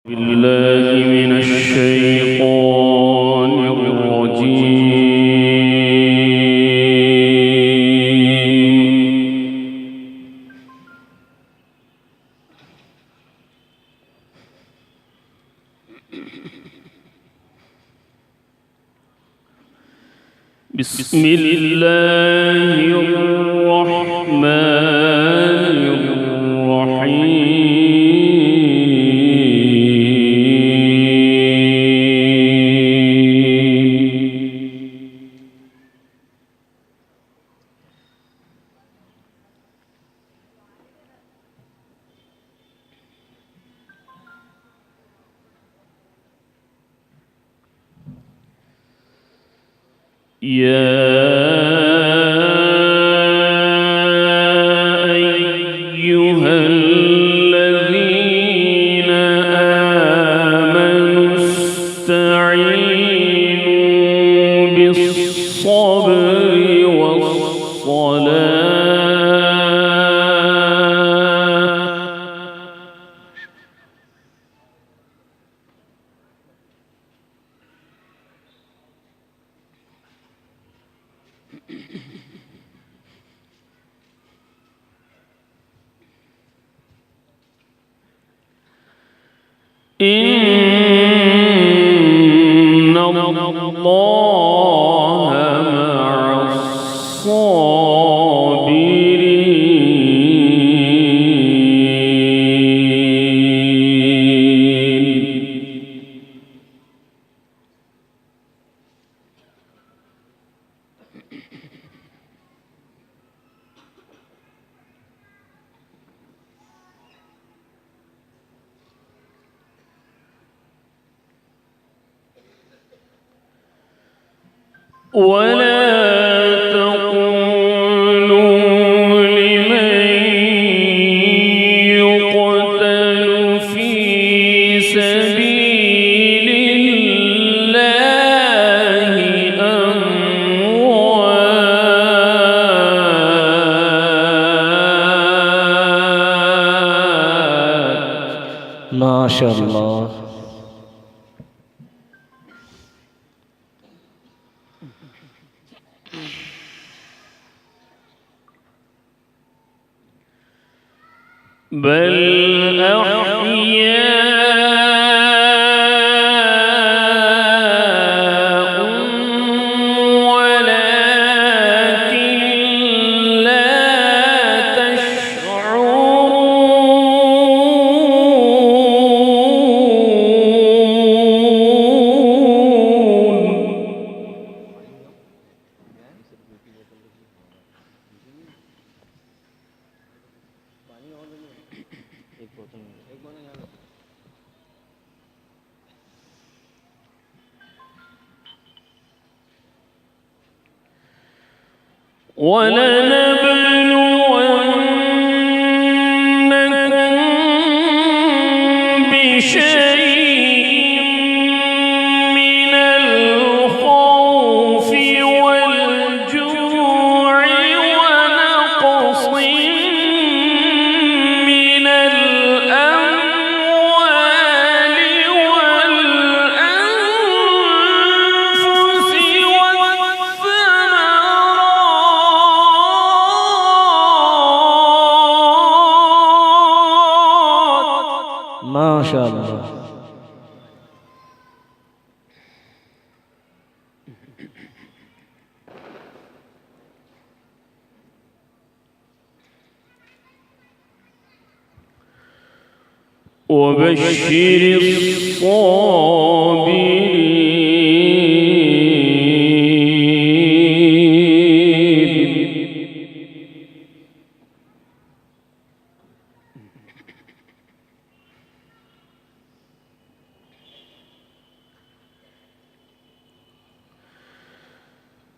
بالله من الشيطان الرجيم. بسم الله الرحمن الرحيم. يا أيها الذين آمنوا استعينوا بالصبر والصلاة إن الله مع الصابرين. ولا تقولوا لمن يقتل في سبيل الله أموات. ما شاء الله. بل أحياء ولكن لا تشعرون. ولنبلونكم بشيء من الخوف والجوع ونقص من الأموال والأنفس والثمرات. ما شاء الله. وبشر الصابرين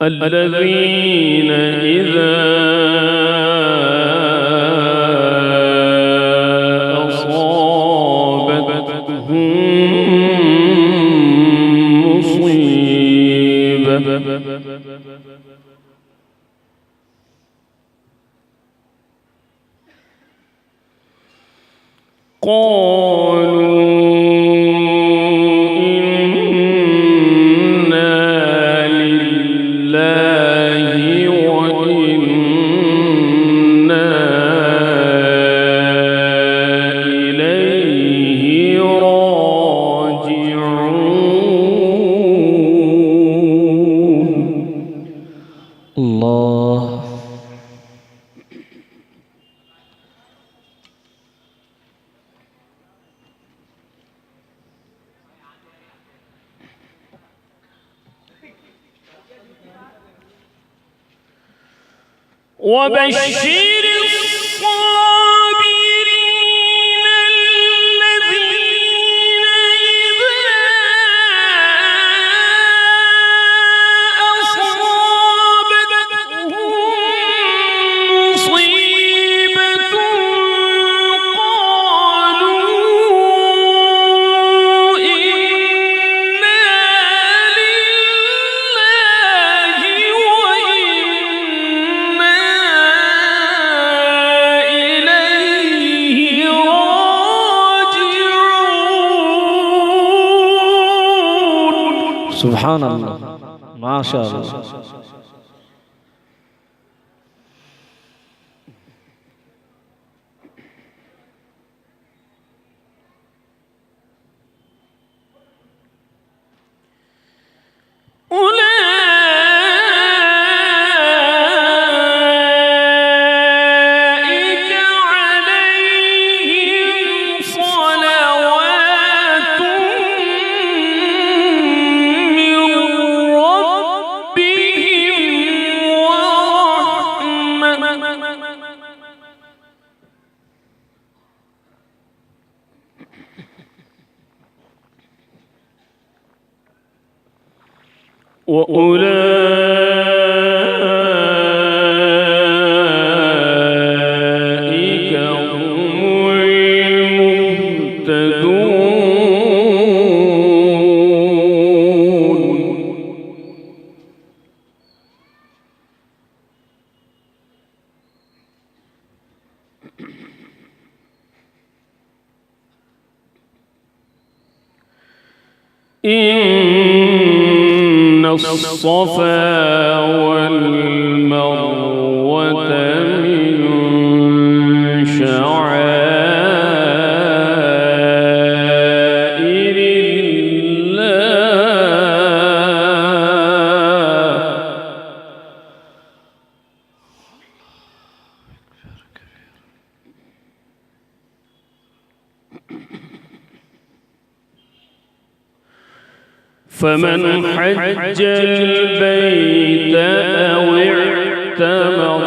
الذين إذا أصابتهم مصيبة قالوا وبشر الصابرين الذين إذا أصابتهم مصيبة قالوا إنا لله وإنا إليه راجعون. سبحان الله، ما شاء الله. أولئك عليهم صلوات من ربهم ورحمة. وأولئك هم المهتدون. إن الصفا والمروة من شعائر الله. فمن حج البيت أو اعتمر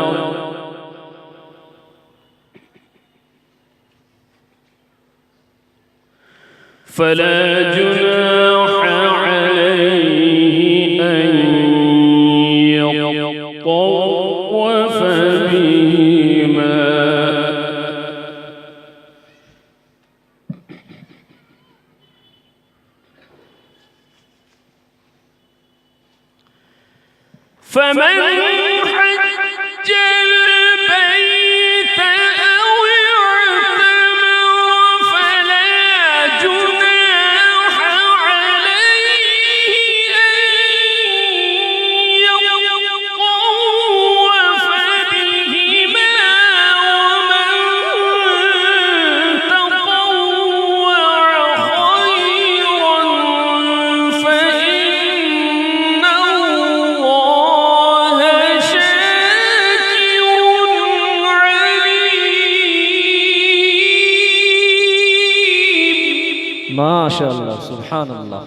فلا جناح عليه أن يطوف بهما. فمن حج البيت أو اعتمر فلا جناح عليه أن يطوف بهما. ومن تطوع خيرا فإن الله شاكر عليم. ما شاء الله، سبحان الله.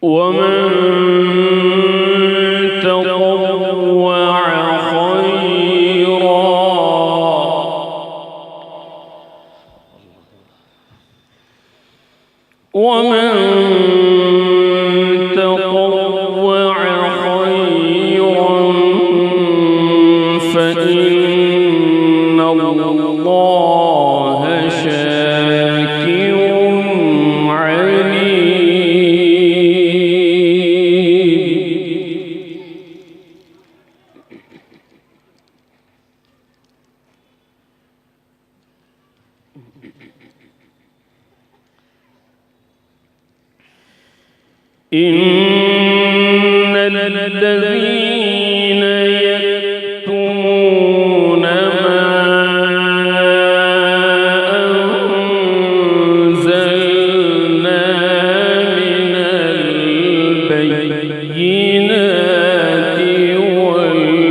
ومن تطوع خيرا فإن الله شاكر عليم. إن الذين يكتمون ما أنزلنا من البينات والهدى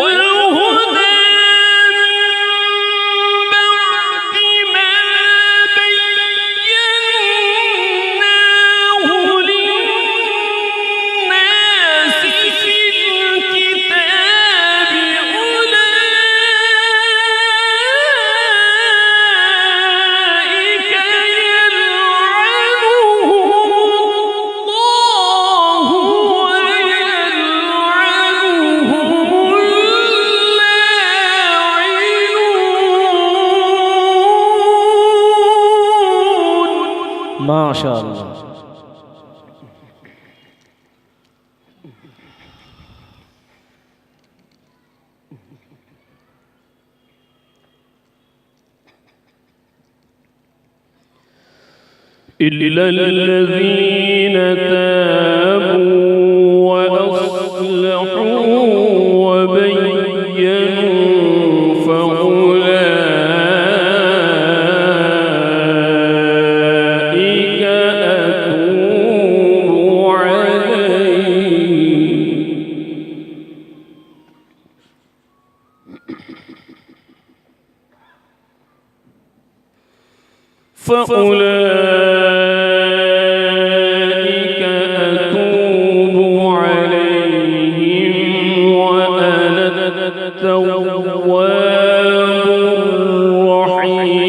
والهدى من بعد ما بيناه للناس في الكتاب أولئك يلعنهم الله ويلعنهم اللاعنون. ما شاء الله. إلا الذين تابوا وأصلحوا وبينوا فأولئك أتوب عليهم وأنا التواب الرحيم.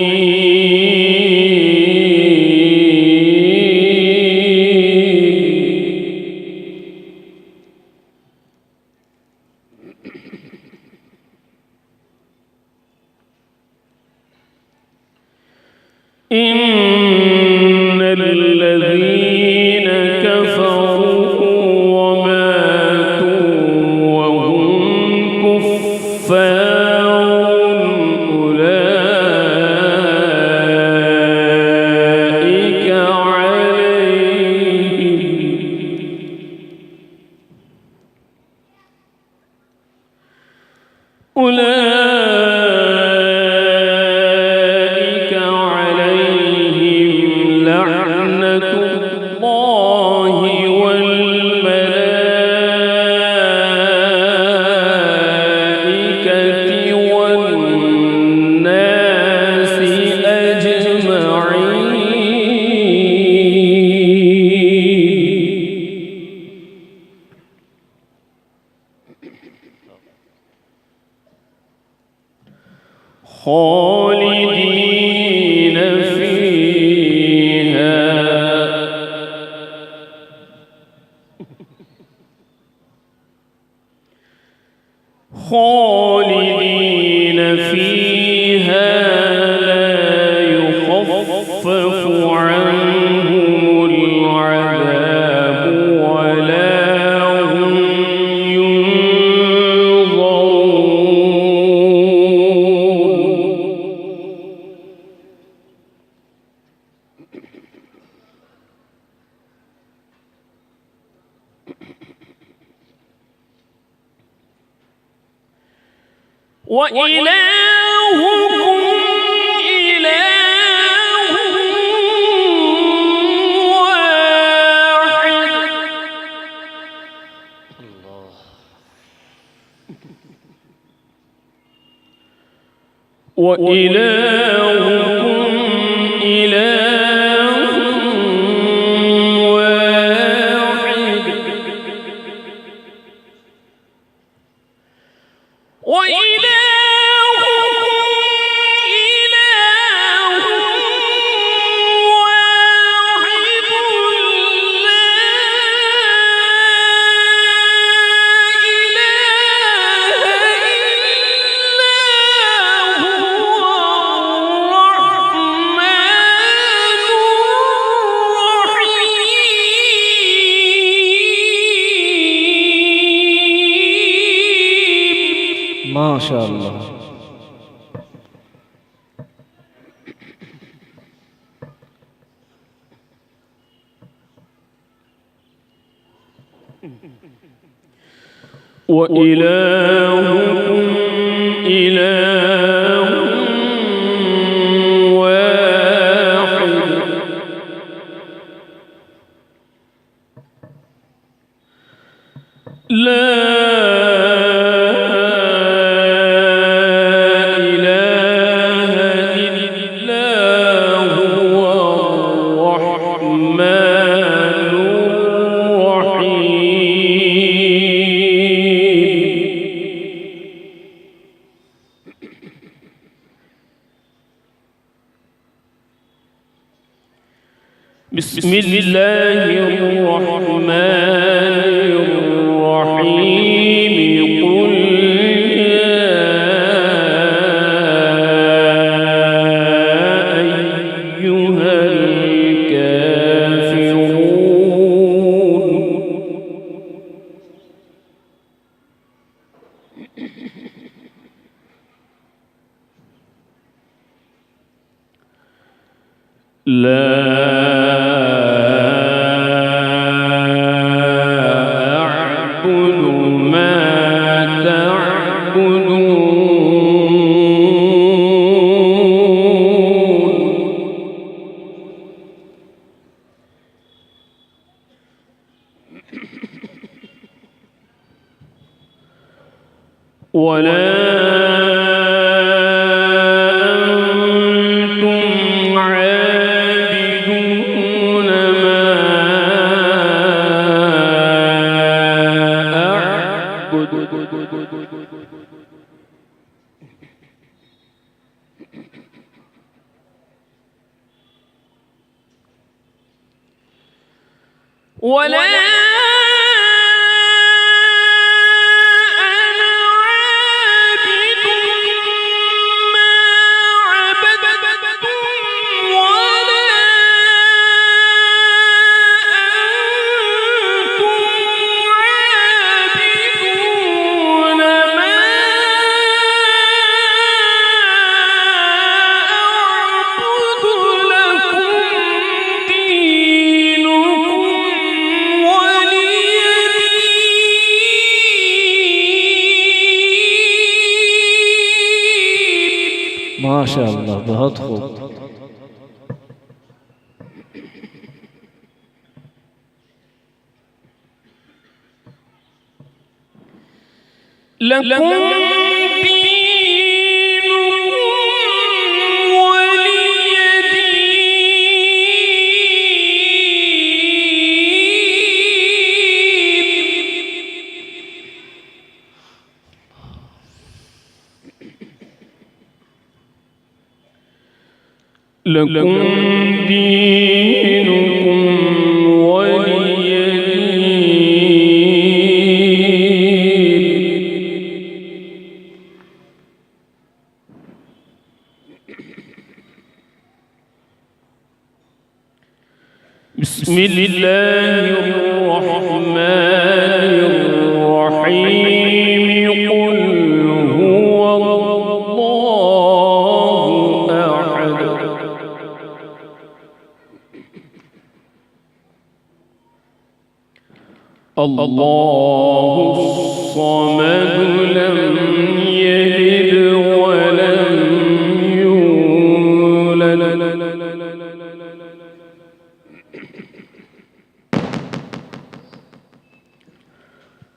إن الذين كفروا وماتوا وهم كفار أولئك عليهم لعنة الله والملائكة والناس أجمعين خالدين فيها لا يخفف عنهم العذاب ولا هم وإلهكم إله واحد وإلهكم إله واحد ما شاء الله. وإلهكم إله واحد لا بسم الله الرحمن الرحيم قل يا أيها الكافرون لا أعبد ما تعبدون ولا أنتم عابدون ما أعبد ولا माशाअल्लाह बहुत खूब। لكم دينكم ولي دين لكم دينكم ولي بسم الله الرحمن الرحيم قل هو الله أحد الله الصمد لم يلد ولم يولد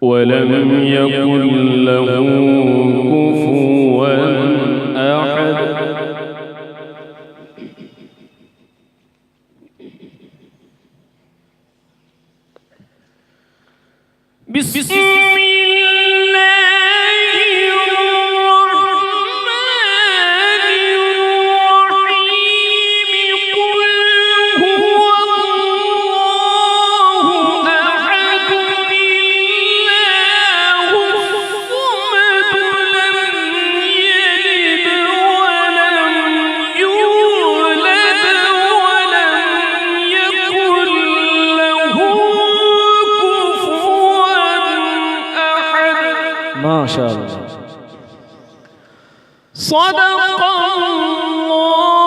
ولم يكن له كفوا أحد بسم الله الرحمن الرحيم قل هو الله أحد الله الصمد لم يلد ولم يولد ولم يكن له माशाअल्लाह। صدق الله